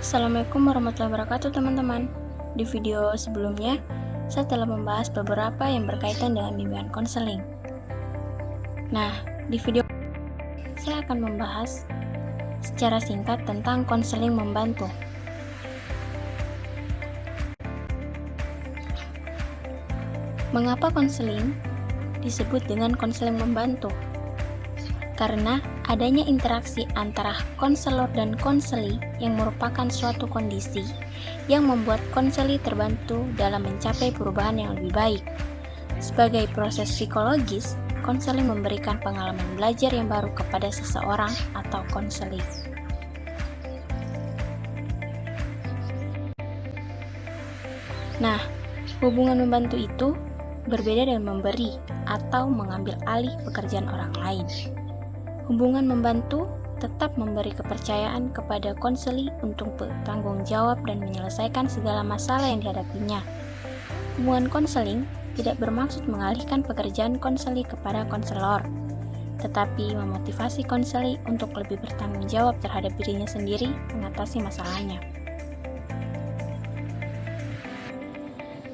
Assalamualaikum warahmatullahi wabarakatuh teman-teman. Di video sebelumnya, saya telah membahas beberapa yang berkaitan dengan bimbingan konseling. Nah, di video saya akan membahas secara singkat tentang konseling membantu. Mengapa konseling disebut dengan konseling membantu? Karena adanya interaksi antara konselor dan konseli yang merupakan suatu kondisi yang membuat konseli terbantu dalam mencapai perubahan yang lebih baik. Sebagai proses psikologis, konseling memberikan pengalaman belajar yang baru kepada seseorang atau konseli. Nah, hubungan membantu itu berbeda dengan memberi atau mengambil alih pekerjaan orang lain. Hubungan membantu tetap memberi kepercayaan kepada konseli untuk bertanggung jawab dan menyelesaikan segala masalah yang dihadapinya. Hubungan konseling tidak bermaksud mengalihkan pekerjaan konseli kepada konselor, tetapi memotivasi konseli untuk lebih bertanggung jawab terhadap dirinya sendiri mengatasi masalahnya.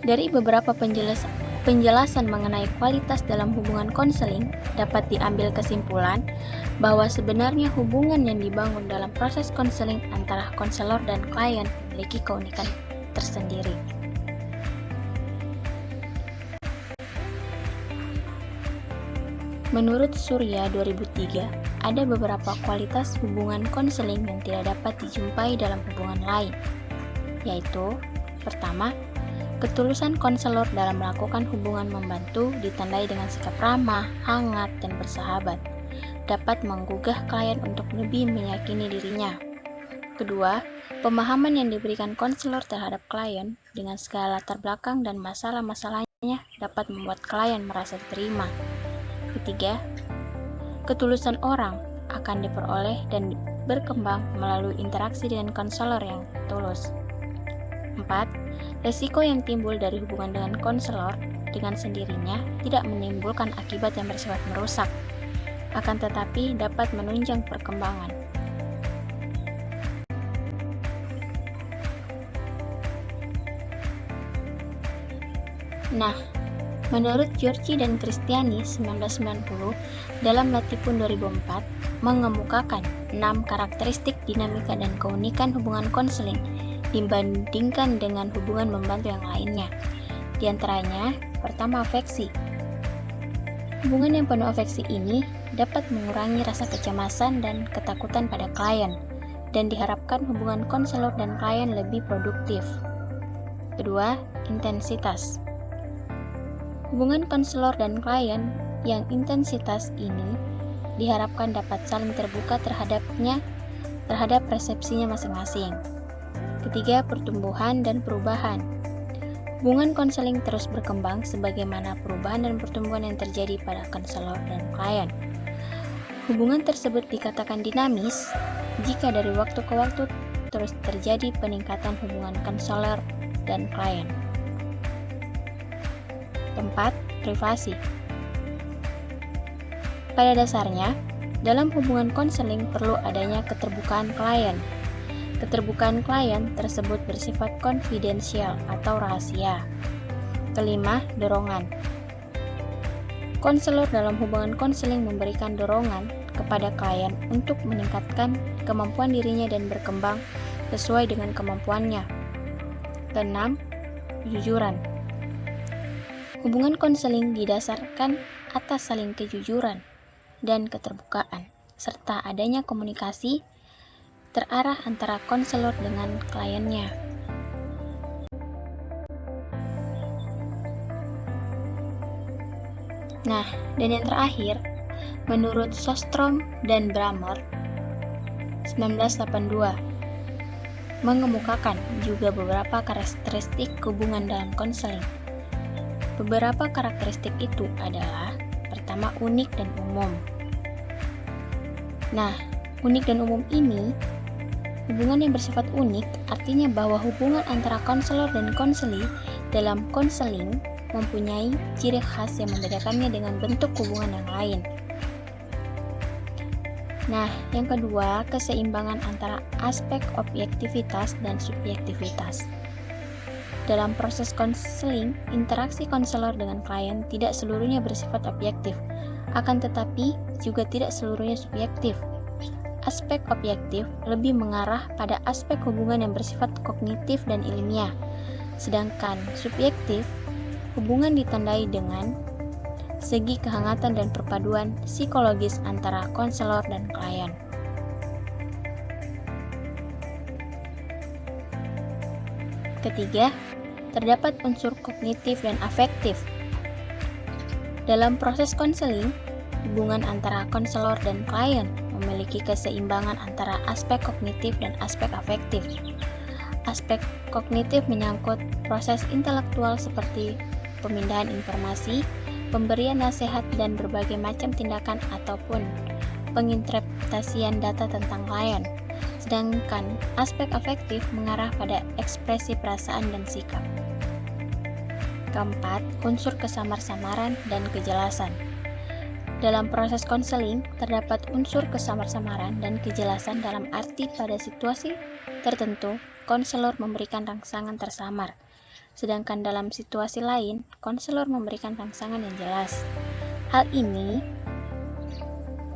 Dari beberapa penjelasan mengenai kualitas dalam hubungan konseling, dapat diambil kesimpulan bahwa sebenarnya hubungan yang dibangun dalam proses konseling antara konselor dan klien memiliki keunikan tersendiri. Menurut Surya 2003, ada beberapa kualitas hubungan konseling yang tidak dapat dijumpai dalam hubungan lain, yaitu: pertama, ketulusan konselor dalam melakukan hubungan membantu ditandai dengan sikap ramah, hangat, dan bersahabat, dapat menggugah klien untuk lebih meyakini dirinya. Kedua, pemahaman yang diberikan konselor terhadap klien dengan segala latar belakang dan masalah-masalahnya dapat membuat klien merasa diterima. Ketiga, ketulusan orang akan diperoleh dan berkembang melalui interaksi dengan konselor yang tulus. 4. Resiko yang timbul dari hubungan dengan konselor dengan sendirinya tidak menimbulkan akibat yang bersifat merusak, akan tetapi dapat menunjang perkembangan. Nah, menurut Giorgi dan Kristiani 1990 dalam Latipun 2004 mengemukakan 6 karakteristik dinamika dan keunikan hubungan konseling dibandingkan dengan hubungan membantu yang lainnya. Di antaranya, pertama, afeksi. Hubungan yang penuh afeksi ini dapat mengurangi rasa kecemasan dan ketakutan pada klien, dan diharapkan hubungan konselor dan klien lebih produktif. Kedua, intensitas. Hubungan konselor dan klien yang intensitas ini diharapkan dapat saling terbuka terhadap persepsinya masing-masing. Ketiga, pertumbuhan dan perubahan. Hubungan konseling terus berkembang sebagaimana perubahan dan pertumbuhan yang terjadi pada konselor dan klien. Hubungan tersebut dikatakan dinamis jika dari waktu ke waktu terus terjadi peningkatan hubungan konselor dan klien. Keempat, privasi. Pada dasarnya, dalam hubungan konseling perlu adanya keterbukaan klien. Keterbukaan klien tersebut bersifat konfidensial atau rahasia. Kelima, dorongan. Konselor dalam hubungan konseling memberikan dorongan kepada klien untuk meningkatkan kemampuan dirinya dan berkembang sesuai dengan kemampuannya. Keenam, kejujuran. Hubungan konseling didasarkan atas saling kejujuran dan keterbukaan, serta adanya komunikasi terarah antara konselor dengan kliennya. Nah, dan yang terakhir, menurut Sostrom dan Brammer 1982 mengemukakan juga beberapa karakteristik hubungan dalam konseling. Beberapa karakteristik itu adalah: pertama, unik dan umum. Nah, unik dan umum ini, hubungan yang bersifat unik artinya bahwa hubungan antara konselor dan konseli dalam konseling mempunyai ciri khas yang membedakannya dengan bentuk hubungan yang lain. Nah, yang kedua, keseimbangan antara aspek objektivitas dan subjektivitas. Dalam proses konseling, interaksi konselor dengan klien tidak seluruhnya bersifat objektif, akan tetapi juga tidak seluruhnya subjektif. Aspek objektif lebih mengarah pada aspek hubungan yang bersifat kognitif dan ilmiah, sedangkan subjektif hubungan ditandai dengan segi kehangatan dan perpaduan psikologis antara konselor dan klien. Ketiga, terdapat unsur kognitif dan afektif. Dalam proses konseling, hubungan antara konselor dan klien memiliki keseimbangan antara aspek kognitif dan aspek afektif. Aspek kognitif menyangkut proses intelektual seperti pemindahan informasi, pemberian nasihat, dan berbagai macam tindakan ataupun penginterpretasian data tentang klien. Sedangkan aspek afektif mengarah pada ekspresi perasaan dan sikap. Keempat, unsur kesamar-samaran dan kejelasan. Dalam proses konseling, terdapat unsur kesamar-samaran dan kejelasan dalam arti pada situasi tertentu, konselor memberikan rangsangan tersamar. Sedangkan dalam situasi lain, konselor memberikan rangsangan yang jelas. Hal ini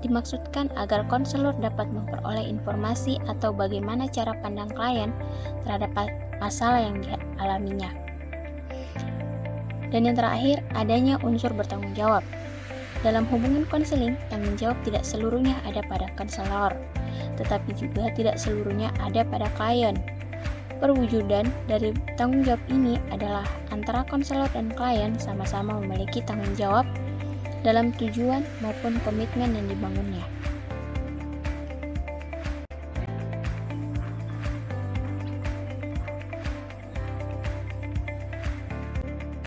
dimaksudkan agar konselor dapat memperoleh informasi atau bagaimana cara pandang klien terhadap masalah yang dialaminya. Dan yang terakhir, adanya unsur bertanggung jawab. Dalam hubungan konseling, tanggung jawab tidak seluruhnya ada pada konselor, tetapi juga tidak seluruhnya ada pada klien. Perwujudan dari tanggung jawab ini adalah antara konselor dan klien sama-sama memiliki tanggung jawab dalam tujuan maupun komitmen yang dibangunnya.